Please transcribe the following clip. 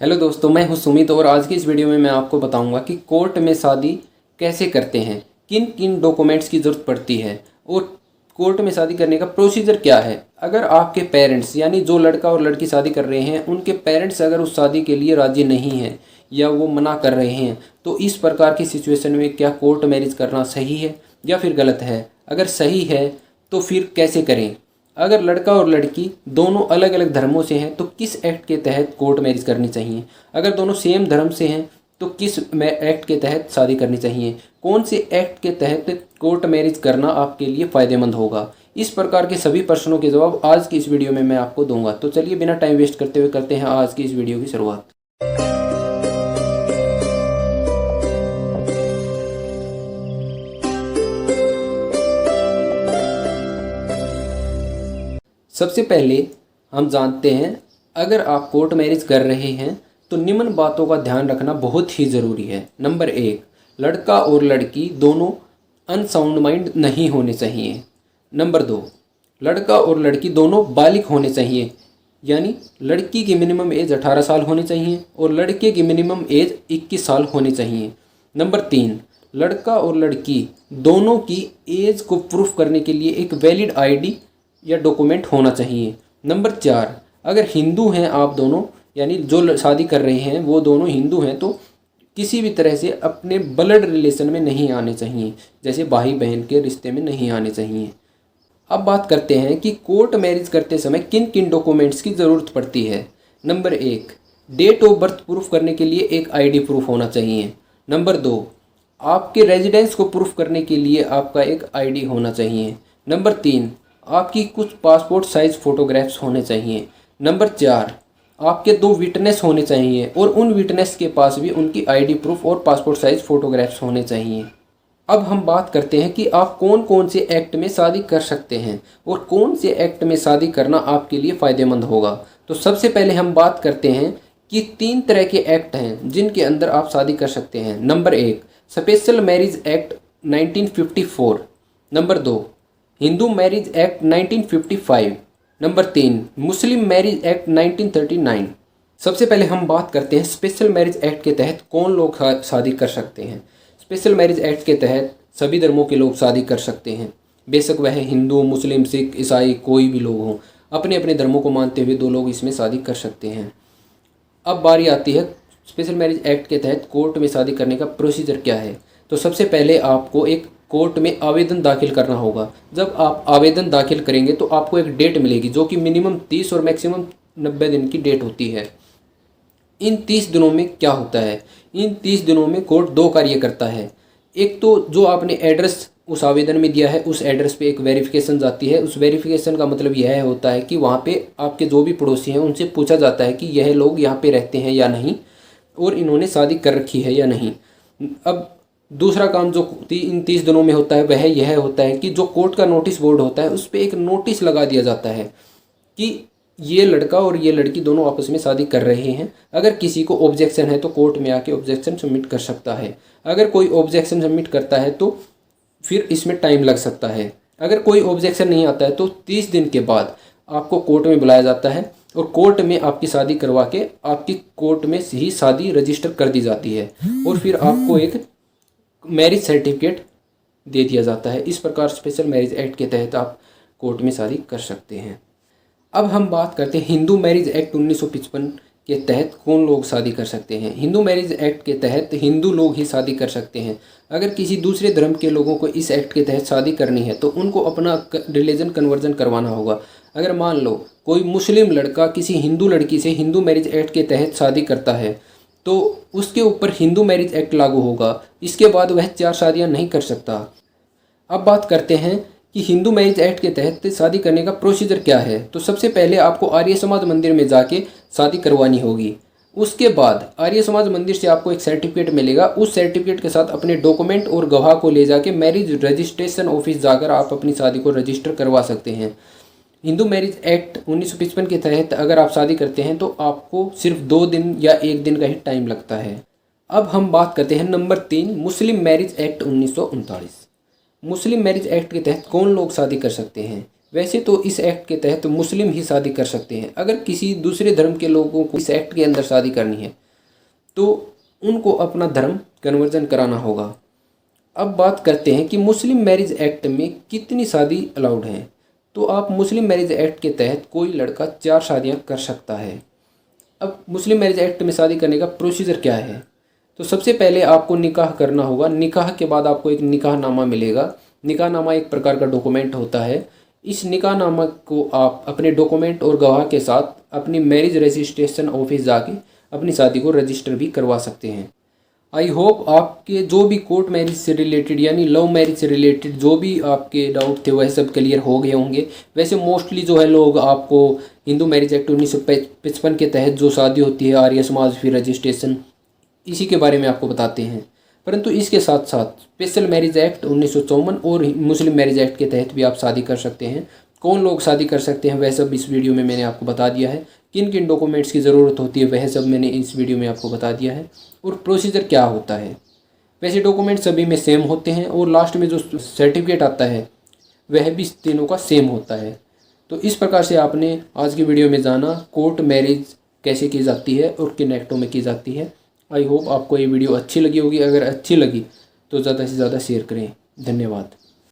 Hello दोस्तों, मैं हूं सुमित और आज की इस वीडियो में मैं आपको बताऊंगा कि कोर्ट में शादी कैसे करते हैं, किन किन डॉक्यूमेंट्स की ज़रूरत पड़ती है और कोर्ट में शादी करने का प्रोसीजर क्या है। अगर आपके पेरेंट्स यानी जो लड़का और लड़की शादी कर रहे हैं उनके पेरेंट्स अगर उस शादी के लिए राज़ी नहीं हैं या वो मना कर रहे हैं तो इस प्रकार की सिचुएशन में क्या कोर्ट मैरिज करना सही है या फिर गलत है। अगर सही है तो फिर कैसे करें। अगर लड़का और लड़की दोनों अलग अलग धर्मों से हैं तो किस एक्ट के तहत कोर्ट मैरिज करनी चाहिए। अगर दोनों सेम धर्म से हैं तो किस एक्ट के तहत शादी करनी चाहिए। कौन से एक्ट के तहत कोर्ट मैरिज करना आपके लिए फ़ायदेमंद होगा। इस प्रकार के सभी प्रश्नों के जवाब आज की इस वीडियो में मैं आपको दूंगा। तो चलिए बिना टाइम वेस्ट करते हुए करते हैं आज की इस वीडियो की शुरुआत। सबसे पहले हम जानते हैं, अगर आप कोर्ट मैरिज कर रहे हैं तो निम्न बातों का ध्यान रखना बहुत ही ज़रूरी है। नंबर 1, लड़का और लड़की दोनों अनसाउंड माइंड नहीं होने चाहिए। नंबर 2, लड़का और लड़की दोनों बालिग होने चाहिए, यानी लड़की की मिनिमम एज 18 साल होनी चाहिए और लड़के की मिनिमम एज 21 साल होनी चाहिए। नंबर 3, लड़का और लड़की दोनों की एज को प्रूफ करने के लिए एक वैलिड आईडी या डॉक्यूमेंट होना चाहिए। नंबर 4, अगर हिंदू हैं आप दोनों यानी जो शादी कर रहे हैं वो दोनों हिंदू हैं तो किसी भी तरह से अपने ब्लड रिलेशन में नहीं आने चाहिए, जैसे भाई बहन के रिश्ते में नहीं आने चाहिए। अब बात करते हैं कि कोर्ट मैरिज करते समय किन किन डॉक्यूमेंट्स की ज़रूरत पड़ती है। Number 1, date of birth proof करने के लिए एक आईडी प्रूफ होना चाहिए। नंबर 2, आपके रेजिडेंस को प्रूफ करने के लिए आपका एक आईडी होना चाहिए। नंबर 3, आपकी कुछ पासपोर्ट साइज़ फ़ोटोग्राफ्स होने चाहिए। नंबर 4, आपके 2 विटनेस होने चाहिए और उन विटनेस के पास भी उनकी आईडी प्रूफ और पासपोर्ट साइज़ फ़ोटोग्राफ्स होने चाहिए। अब हम बात करते हैं कि आप कौन कौन से एक्ट में शादी कर सकते हैं और कौन से एक्ट में शादी करना आपके लिए फ़ायदेमंद होगा। तो सबसे पहले हम बात करते हैं कि 3 तरह के एक्ट हैं जिनके अंदर आप शादी कर सकते हैं। Number 1, special marriage act 1954। Number 2, Hindu marriage act 1955। Number 3, मुस्लिम मैरिज एक्ट 1939। सबसे पहले हम बात करते हैं स्पेशल मैरिज एक्ट के तहत कौन लोग शादी कर सकते हैं। स्पेशल मैरिज एक्ट के तहत सभी धर्मों के लोग शादी कर सकते हैं, बेशक वह हिंदू, मुस्लिम, सिख, ईसाई कोई भी लोग हों। अपने अपने धर्मों को मानते हुए 2 लोग इसमें शादी कर सकते हैं। अब बारी आती है स्पेशल मैरिज एक्ट के तहत कोर्ट में शादी करने का प्रोसीजर क्या है। तो सबसे पहले आपको एक कोर्ट में आवेदन दाखिल करना होगा। जब आप आवेदन दाखिल करेंगे तो आपको एक डेट मिलेगी जो कि मिनिमम 30 और मैक्सिमम 90 दिन की डेट होती है। इन 30 दिनों में क्या होता है, इन 30 दिनों में कोर्ट 2 कार्य करता है। एक तो जो आपने एड्रेस उस आवेदन में दिया है उस एड्रेस पे एक वेरिफिकेशन जाती है। उस वेरिफिकेशन का मतलब यह होता है कि वहाँ पे आपके जो भी पड़ोसी हैं उनसे पूछा जाता है कि यह लोग यहाँ पे रहते हैं या नहीं और इन्होंने शादी कर रखी है या नहीं। अब दूसरा काम जो इन 30 दिनों में होता है वह यह होता है कि जो कोर्ट का नोटिस बोर्ड होता है उस पर एक नोटिस लगा दिया जाता है कि ये लड़का और ये लड़की दोनों आपस में शादी कर रहे हैं। अगर किसी को ऑब्जेक्शन है तो कोर्ट में आके ऑब्जेक्शन सबमिट कर सकता है। अगर कोई ऑब्जेक्शन सबमिट करता है तो फिर इसमें टाइम लग सकता है। अगर कोई ऑब्जेक्शन नहीं आता है तो 30 दिन के बाद आपको कोर्ट में बुलाया जाता है और कोर्ट में आपकी शादी करवा के आपकी कोर्ट में ही शादी रजिस्टर कर दी जाती है और फिर आपको एक मैरिज सर्टिफिकेट दे दिया जाता है। इस प्रकार स्पेशल मैरिज एक्ट के तहत आप कोर्ट में शादी कर सकते हैं। अब हम बात करते हैं हिंदू मैरिज एक्ट 1955 के तहत कौन लोग शादी कर सकते हैं। हिंदू मैरिज एक्ट के तहत हिंदू लोग ही शादी कर सकते हैं। अगर किसी दूसरे धर्म के लोगों को इस एक्ट के तहत शादी करनी है तो उनको अपना रिलीजन कन्वर्जन करवाना होगा। अगर मान लो कोई मुस्लिम लड़का किसी हिंदू लड़की से हिंदू मैरिज एक्ट के तहत शादी करता है तो उसके ऊपर हिंदू मैरिज एक्ट लागू होगा। इसके बाद वह 4 शादियां नहीं कर सकता। अब बात करते हैं कि हिंदू मैरिज एक्ट के तहत शादी करने का प्रोसीजर क्या है। तो सबसे पहले आपको आर्य समाज मंदिर में जाके शादी करवानी होगी। उसके बाद आर्य समाज मंदिर से आपको एक सर्टिफिकेट मिलेगा। उस सर्टिफिकेट के साथ अपने डॉक्यूमेंट और गवाह को ले जाके मैरिज रजिस्ट्रेशन ऑफिस जाकर आप अपनी शादी को रजिस्टर करवा सकते हैं। हिंदू मैरिज एक्ट 1955 के तहत अगर आप शादी करते हैं तो आपको सिर्फ 2 दिन या 1 दिन का ही टाइम लगता है। अब हम बात करते हैं नंबर 3, मुस्लिम मैरिज एक्ट 1939। मुस्लिम मैरिज एक्ट के तहत कौन लोग शादी कर सकते हैं। वैसे तो इस एक्ट के तहत मुस्लिम ही शादी कर सकते हैं। अगर किसी दूसरे धर्म के लोगों को इस एक्ट के अंदर शादी करनी है तो उनको अपना धर्म कन्वर्जन कराना होगा। अब बात करते हैं कि मुस्लिम मैरिज एक्ट में कितनी शादी अलाउड हैं। तो आप मुस्लिम मैरिज एक्ट के तहत कोई लड़का 4 शादियां कर सकता है। अब मुस्लिम मैरिज एक्ट में शादी करने का प्रोसीजर क्या है? तो सबसे पहले आपको निकाह करना होगा। निकाह के बाद आपको एक निकाहनामा मिलेगा। निकाहनामा एक प्रकार का डॉक्यूमेंट होता है। इस निकाहनामा को आप अपने डॉक्यूमेंट और गवाह के साथ अपनी मैरिज रजिस्ट्रेशन ऑफिस जाके अपनी शादी को रजिस्टर भी करवा सकते हैं। आई होप आपके जो भी कोर्ट मैरिज से रिलेटेड यानी लव मैरिज से रिलेटेड जो भी आपके डाउट थे वह सब क्लियर हो गए होंगे। वैसे मोस्टली जो है लोग आपको हिंदू मैरिज एक्ट 1955 के तहत जो शादी होती है आर्य समाज फिर रजिस्ट्रेशन, इसी के बारे में आपको बताते हैं। परंतु इसके साथ साथ स्पेशल मैरिज एक्ट 1954 और मुस्लिम मैरिज एक्ट के तहत भी आप शादी कर सकते हैं। कौन लोग शादी कर सकते हैं वह सब इस वीडियो में मैंने आपको बता दिया है। किन किन डॉक्यूमेंट्स की ज़रूरत होती है वह सब मैंने इस वीडियो में आपको बता दिया है। और प्रोसीजर क्या होता है। वैसे डॉक्यूमेंट सभी में सेम होते हैं और लास्ट में जो सर्टिफिकेट आता है वह भी तीनों का सेम होता है। तो इस प्रकार से आपने आज की वीडियो में जाना कोर्ट मैरिज कैसे की जाती है और किन एक्टों में की जाती है। आई होप आपको ये वीडियो अच्छी लगी होगी। अगर अच्छी लगी तो ज़्यादा से ज़्यादा शेयर करें। धन्यवाद।